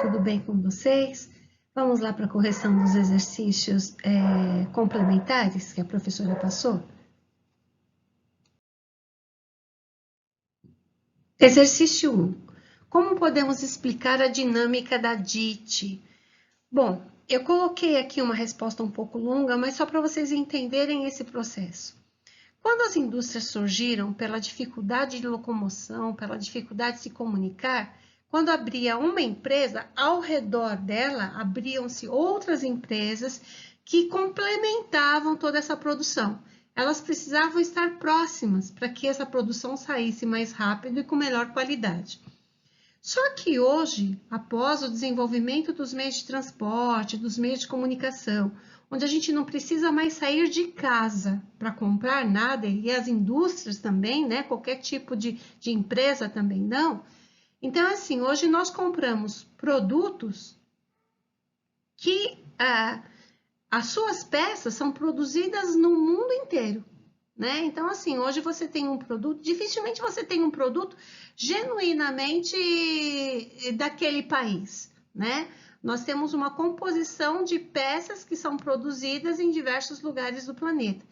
tudo bem com vocês? Vamos lá para a correção dos exercícios complementares que a professora passou? Exercício 1. Como podemos explicar a dinâmica da DIT? Bom, eu coloquei aqui uma resposta um pouco longa, mas só para vocês entenderem esse processo. Quando as indústrias surgiram pela dificuldade de locomoção, pela dificuldade de se comunicar, quando abria uma empresa, ao redor dela abriam-se outras empresas que complementavam toda essa produção. Elas precisavam estar próximas para que essa produção saísse mais rápido e com melhor qualidade. Só que hoje, após o desenvolvimento dos meios de transporte, dos meios de comunicação, onde a gente não precisa mais sair de casa para comprar nada, e as indústrias também, né? Qualquer tipo de empresa também não. Então, assim, hoje nós compramos produtos que as suas peças são produzidas no mundo inteiro, né? Então, assim, hoje você tem um produto, dificilmente você tem um produto genuinamente daquele país, né? Nós temos uma composição de peças que são produzidas em diversos lugares do planeta.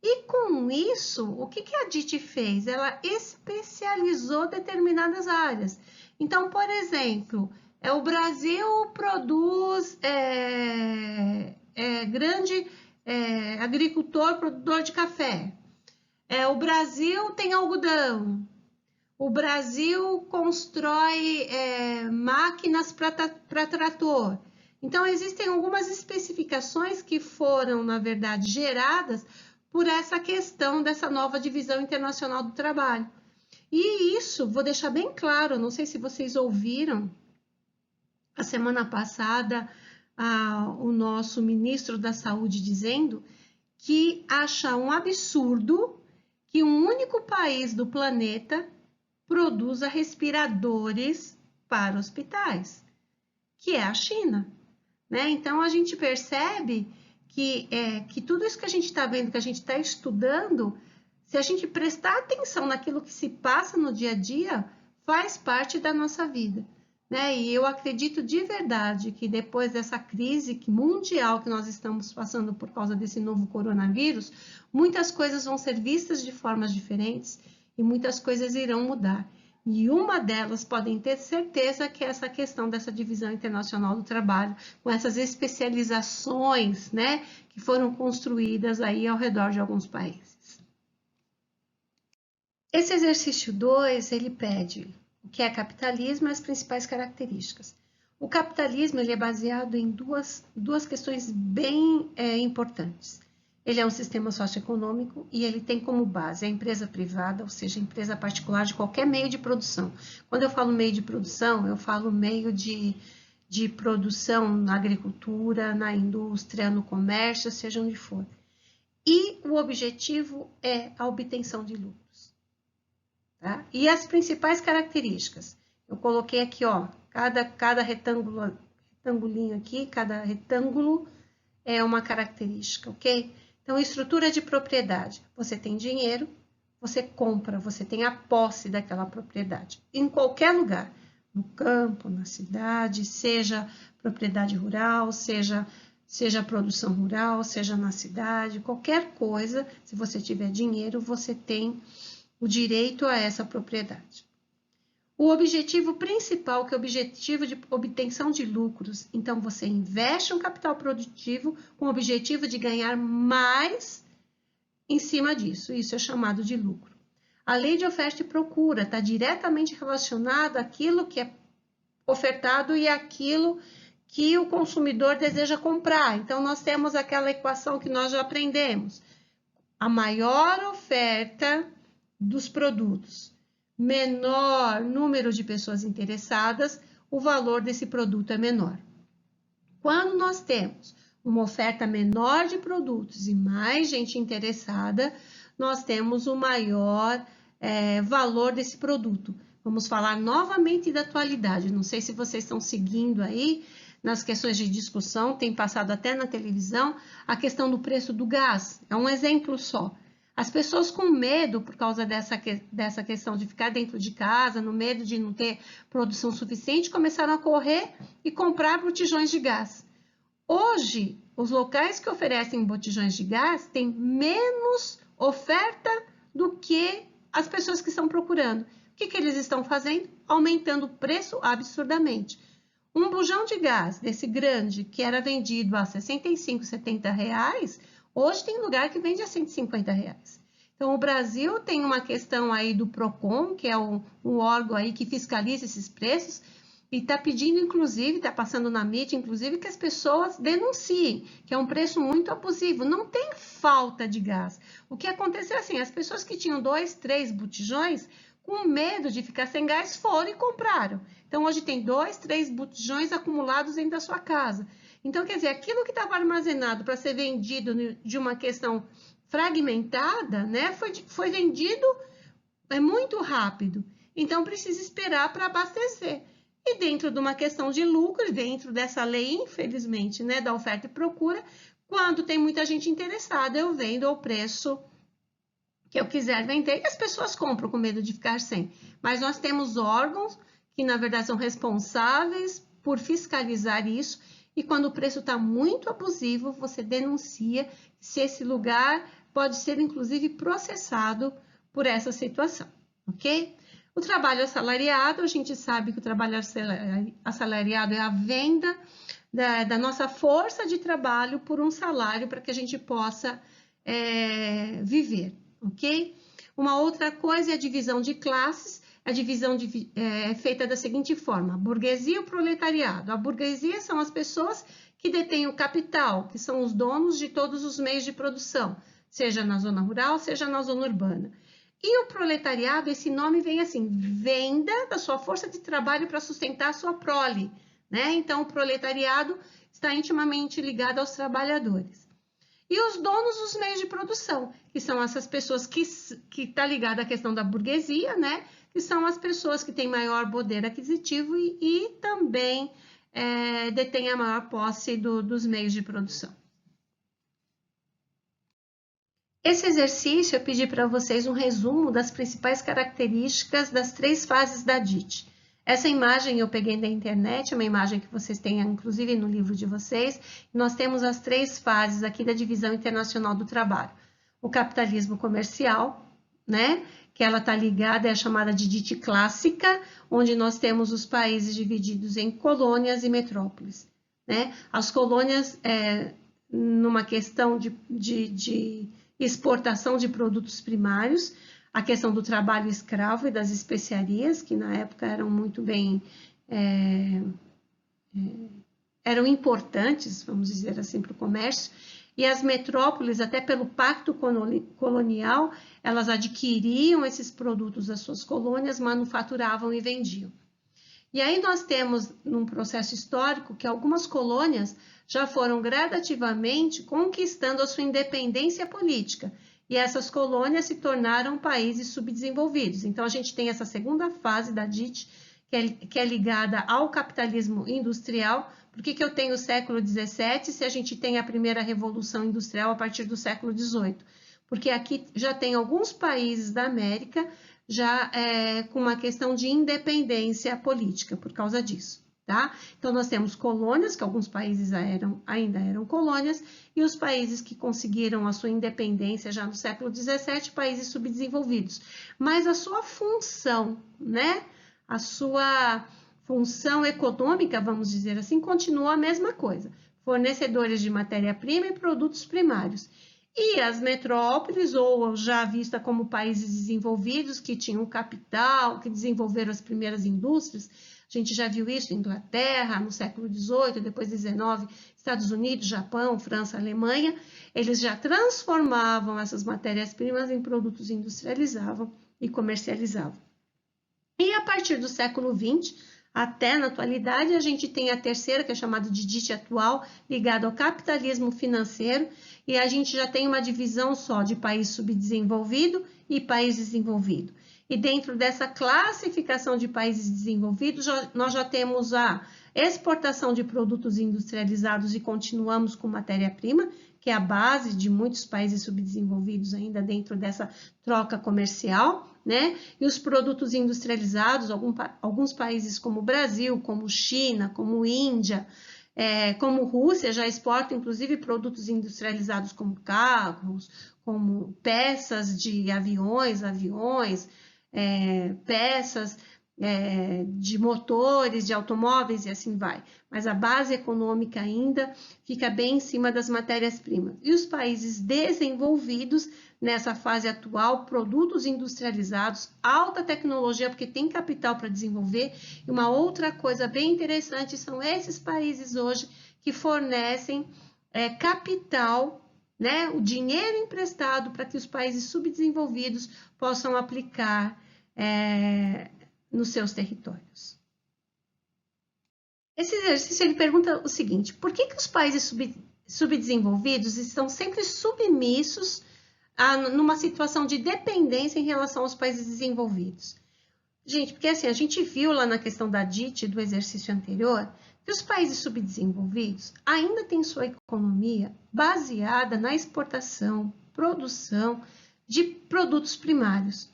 E com isso, o que a DIT fez? Ela especializou determinadas áreas. Então, por exemplo, o Brasil produz grande agricultor, produtor de café. O Brasil tem algodão. O Brasil constrói máquinas para trator. Então, existem algumas especificações que foram, na verdade, geradas por essa questão dessa nova divisão internacional do trabalho. E isso, vou deixar bem claro, não sei se vocês ouviram, a semana passada, o nosso ministro da Saúde dizendo que acha um absurdo que um único país do planeta produza respiradores para hospitais, que é a China, né? Então, a gente percebe que tudo isso que a gente está vendo, que a gente está estudando, se a gente prestar atenção naquilo que se passa no dia a dia, faz parte da nossa vida, né? E eu acredito de verdade que depois dessa crise mundial que nós estamos passando por causa desse novo coronavírus, muitas coisas vão ser vistas de formas diferentes e muitas coisas irão mudar. E uma delas, podem ter certeza, que é essa questão dessa divisão internacional do trabalho, com essas especializações, né, que foram construídas aí ao redor de alguns países. Esse exercício 2, ele pede o que é capitalismo e as principais características. O capitalismo ele é baseado em duas questões bem importantes. Ele é um sistema socioeconômico e ele tem como base a empresa privada, ou seja, a empresa particular de qualquer meio de produção. Quando eu falo meio de produção, eu falo meio de produção na agricultura, na indústria, no comércio, seja onde for. E o objetivo é a obtenção de lucros. Tá? E as principais características? Eu coloquei aqui, ó, cada retangulinho aqui, cada retângulo é uma característica, ok? Então, estrutura de propriedade. Você tem dinheiro, você compra, você tem a posse daquela propriedade. Em qualquer lugar, no campo, na cidade, seja propriedade rural, seja produção rural, seja na cidade, qualquer coisa, se você tiver dinheiro, você tem o direito a essa propriedade. O objetivo principal, que é o objetivo de obtenção de lucros. Então, você investe um capital produtivo com o objetivo de ganhar mais em cima disso. Isso é chamado de lucro. A lei de oferta e procura está diretamente relacionada àquilo que é ofertado e àquilo que o consumidor deseja comprar. Então, nós temos aquela equação que nós já aprendemos. A maior oferta dos produtos, menor número de pessoas interessadas, o valor desse produto é menor. Quando nós temos uma oferta menor de produtos e mais gente interessada, nós temos o maior valor desse produto. Vamos falar novamente da atualidade. Não sei se vocês estão seguindo aí nas questões de discussão, tem passado até na televisão, a questão do preço do gás. É um exemplo só. As pessoas com medo, por causa dessa questão de ficar dentro de casa, no medo de não ter produção suficiente, começaram a correr e comprar botijões de gás. Hoje, os locais que oferecem botijões de gás têm menos oferta do que as pessoas que estão procurando. O que eles estão fazendo? Aumentando o preço absurdamente. Um bujão de gás desse grande, que era vendido a R$ 65, R$ 70, hoje tem lugar que vende a R$ 150. Então, o Brasil tem uma questão aí do PROCON, que é um órgão aí que fiscaliza esses preços, e está pedindo, inclusive, está passando na mídia, inclusive, que as pessoas denunciem, que é um preço muito abusivo. Não tem falta de gás. O que aconteceu é assim, as pessoas que tinham 2, 3 botijões, com medo de ficar sem gás, foram e compraram. Então, hoje tem 2, 3 botijões acumulados dentro da sua casa. Então, quer dizer, aquilo que estava armazenado para ser vendido de uma questão fragmentada, né, foi vendido muito rápido. Então, precisa esperar para abastecer. E dentro de uma questão de lucro, dentro dessa lei, infelizmente, né, da oferta e procura, quando tem muita gente interessada, eu vendo ao preço que eu quiser vender e as pessoas compram com medo de ficar sem. Mas nós temos órgãos que, na verdade, são responsáveis por fiscalizar isso e quando o preço está muito abusivo, você denuncia se esse lugar pode ser, inclusive, processado por essa situação, ok? O trabalho assalariado, a gente sabe que o trabalho assalariado é a venda da nossa força de trabalho por um salário para que a gente possa viver, ok? Uma outra coisa é a divisão de classes. A divisão é feita da seguinte forma: a burguesia e o proletariado. A burguesia são as pessoas que detêm o capital, que são os donos de todos os meios de produção, seja na zona rural, seja na zona urbana. E o proletariado, esse nome vem assim, venda da sua força de trabalho para sustentar a sua prole, né? Então, o proletariado está intimamente ligado aos trabalhadores. E os donos dos meios de produção, que são essas pessoas que está ligada à questão da burguesia, né? Que são as pessoas que têm maior poder aquisitivo e também detêm a maior posse dos meios de produção. Esse exercício eu pedi para vocês um resumo das principais características das 3 fases da DIT. Essa imagem eu peguei da internet, é uma imagem que vocês têm inclusive no livro de vocês. Nós temos as 3 fases aqui da divisão internacional do trabalho. O capitalismo comercial, né? Que ela está ligada, é a chamada de DIT clássica, onde nós temos os países divididos em colônias e metrópoles, né? As colônias, numa questão de exportação de produtos primários, a questão do trabalho escravo e das especiarias, que na época eram muito bem, eram importantes, vamos dizer assim, para o comércio, e as metrópoles, até pelo pacto colonial, elas adquiriam esses produtos das suas colônias, manufaturavam e vendiam. E aí nós temos, num processo histórico, que algumas colônias já foram gradativamente conquistando a sua independência política, e essas colônias se tornaram países subdesenvolvidos. Então, a gente tem essa segunda fase da DIT, que é ligada ao capitalismo industrial. Por que eu tenho o século XVII se a gente tem a primeira revolução industrial a partir do século XVIII? Porque aqui já tem alguns países da América já com uma questão de independência política por causa disso, tá? Então, nós temos colônias, que alguns países ainda eram colônias, e os países que conseguiram a sua independência já no século XVII, países subdesenvolvidos. Mas a sua função, né? A sua função econômica, vamos dizer assim, continua a mesma coisa. Fornecedores de matéria-prima e produtos primários. E as metrópoles, ou já vista como países desenvolvidos, que tinham capital, que desenvolveram as primeiras indústrias, a gente já viu isso em Inglaterra, no século XVIII, depois XIX, Estados Unidos, Japão, França, Alemanha, eles já transformavam essas matérias-primas em produtos, industrializavam e comercializavam. E a partir do século XX, até na atualidade, a gente tem a terceira, que é chamada de DIT atual, ligada ao capitalismo financeiro, e a gente já tem uma divisão só de país subdesenvolvido e país desenvolvido. E dentro dessa classificação de países desenvolvidos, nós já temos a exportação de produtos industrializados e continuamos com matéria-prima, que é a base de muitos países subdesenvolvidos ainda dentro dessa troca comercial, né? E os produtos industrializados, alguns países como o Brasil, como China, como Índia, como Rússia, já exportam inclusive produtos industrializados como carros, como peças de aviões, peças de motores, de automóveis e assim vai. Mas a base econômica ainda fica bem em cima das matérias-primas. E os países desenvolvidos, nessa fase atual, produtos industrializados, alta tecnologia, porque tem capital para desenvolver. E uma outra coisa bem interessante são esses países hoje que fornecem capital, né, o dinheiro emprestado para que os países subdesenvolvidos possam aplicar nos seus territórios. Esse exercício ele pergunta o seguinte: por que os países subdesenvolvidos estão sempre submissos numa situação de dependência em relação aos países desenvolvidos? Gente, porque assim, a gente viu lá na questão da DIT, do exercício anterior, que os países subdesenvolvidos ainda têm sua economia baseada na exportação, produção de produtos primários.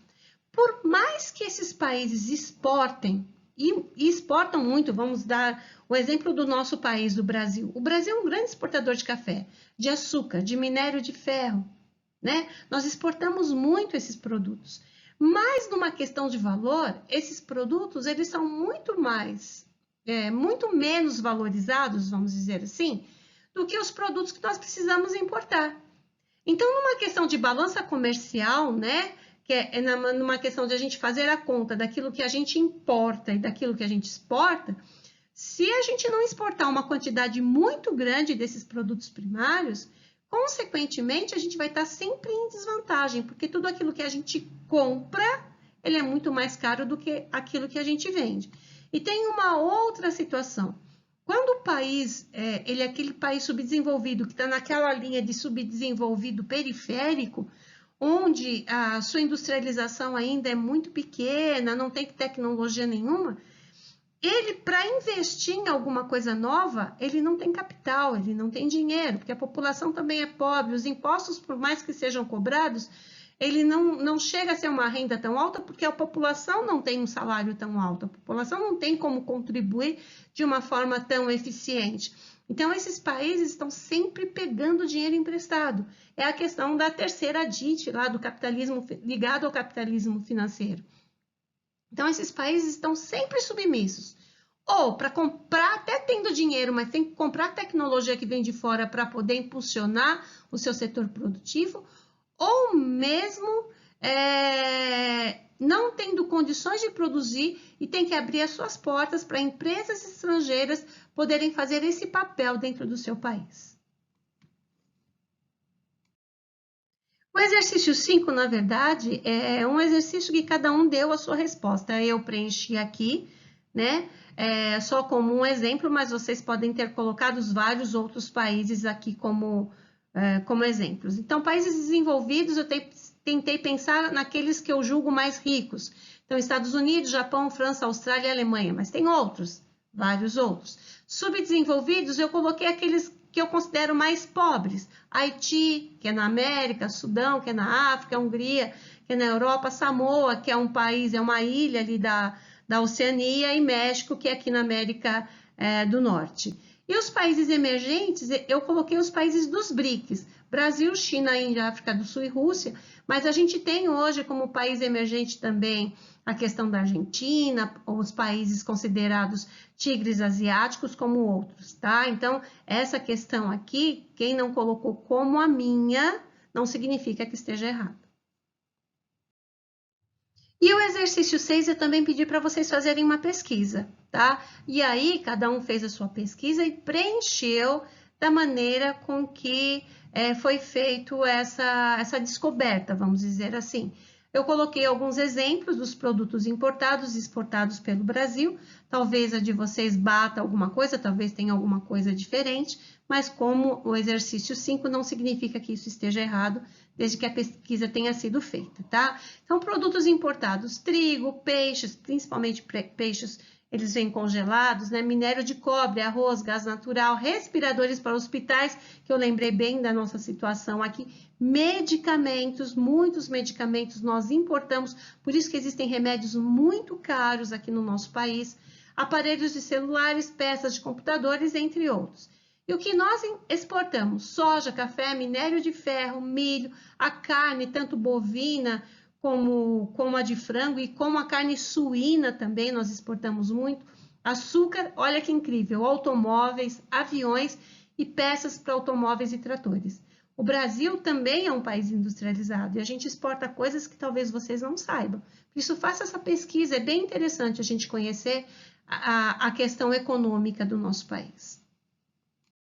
Por mais que esses países exportem, e exportam muito, vamos dar o exemplo do nosso país, do Brasil. O Brasil é um grande exportador de café, de açúcar, de minério de ferro, né? Nós exportamos muito esses produtos. Mas numa questão de valor, esses produtos eles são muito menos valorizados, vamos dizer assim, do que os produtos que nós precisamos importar. Então, numa questão de balança comercial, né, que é numa questão de a gente fazer a conta daquilo que a gente importa e daquilo que a gente exporta, se a gente não exportar uma quantidade muito grande desses produtos primários, consequentemente, a gente vai estar sempre em desvantagem, porque tudo aquilo que a gente compra, ele é muito mais caro do que aquilo que a gente vende. E tem uma outra situação. Quando o país, ele é aquele país subdesenvolvido, que está naquela linha de subdesenvolvido periférico, onde a sua industrialização ainda é muito pequena, não tem tecnologia nenhuma, ele, para investir em alguma coisa nova, ele não tem capital, ele não tem dinheiro, porque a população também é pobre, os impostos, por mais que sejam cobrados, ele não chega a ser uma renda tão alta, porque a população não tem um salário tão alto, a população não tem como contribuir de uma forma tão eficiente. Então, esses países estão sempre pegando dinheiro emprestado. É a questão da terceira DIT, lá do capitalismo, ligado ao capitalismo financeiro. Então, esses países estão sempre submissos. Ou para comprar, até tendo dinheiro, mas tem que comprar tecnologia que vem de fora para poder impulsionar o seu setor produtivo, ou mesmo não tendo condições de produzir e tem que abrir as suas portas para empresas estrangeiras poderem fazer esse papel dentro do seu país. O exercício 5, na verdade, é um exercício que cada um deu a sua resposta. Eu preenchi aqui, né? Só como um exemplo, mas vocês podem ter colocado vários outros países aqui como exemplos. Então, países desenvolvidos, eu tentei pensar naqueles que eu julgo mais ricos. Então, Estados Unidos, Japão, França, Austrália e Alemanha, mas tem outros, vários outros. Subdesenvolvidos, eu coloquei aqueles que eu considero mais pobres. Haiti, que é na América, Sudão, que é na África, Hungria, que é na Europa, Samoa, que é um país, é uma ilha ali da Oceania, e México, que é aqui na América do Norte. E os países emergentes, eu coloquei os países dos BRICS, Brasil, China, Índia, África do Sul e Rússia, mas a gente tem hoje como país emergente também a questão da Argentina, os países considerados tigres asiáticos como outros, tá? Então, essa questão aqui, quem não colocou como a minha, não significa que esteja errado. E o exercício 6 eu também pedi para vocês fazerem uma pesquisa, tá? E aí, cada um fez a sua pesquisa e preencheu da maneira com que foi feito essa descoberta, vamos dizer assim. Eu coloquei alguns exemplos dos produtos importados e exportados pelo Brasil. Talvez a de vocês bata alguma coisa, talvez tenha alguma coisa diferente, mas como o exercício 5 não significa que isso esteja errado, desde que a pesquisa tenha sido feita, tá? Então, produtos importados, trigo, peixes, principalmente peixes eles vêm congelados, né? Minério de cobre, arroz, gás natural, respiradores para hospitais, que eu lembrei bem da nossa situação aqui, medicamentos, muitos medicamentos nós importamos, por isso que existem remédios muito caros aqui no nosso país, aparelhos de celulares, peças de computadores, entre outros. E o que nós exportamos? Soja, café, minério de ferro, milho, a carne, tanto bovina como a de frango e como a carne suína também nós exportamos muito. Açúcar, olha que incrível, automóveis, aviões e peças para automóveis e tratores. O Brasil também é um país industrializado e a gente exporta coisas que talvez vocês não saibam. Por isso, faça essa pesquisa, é bem interessante a gente conhecer a questão econômica do nosso país.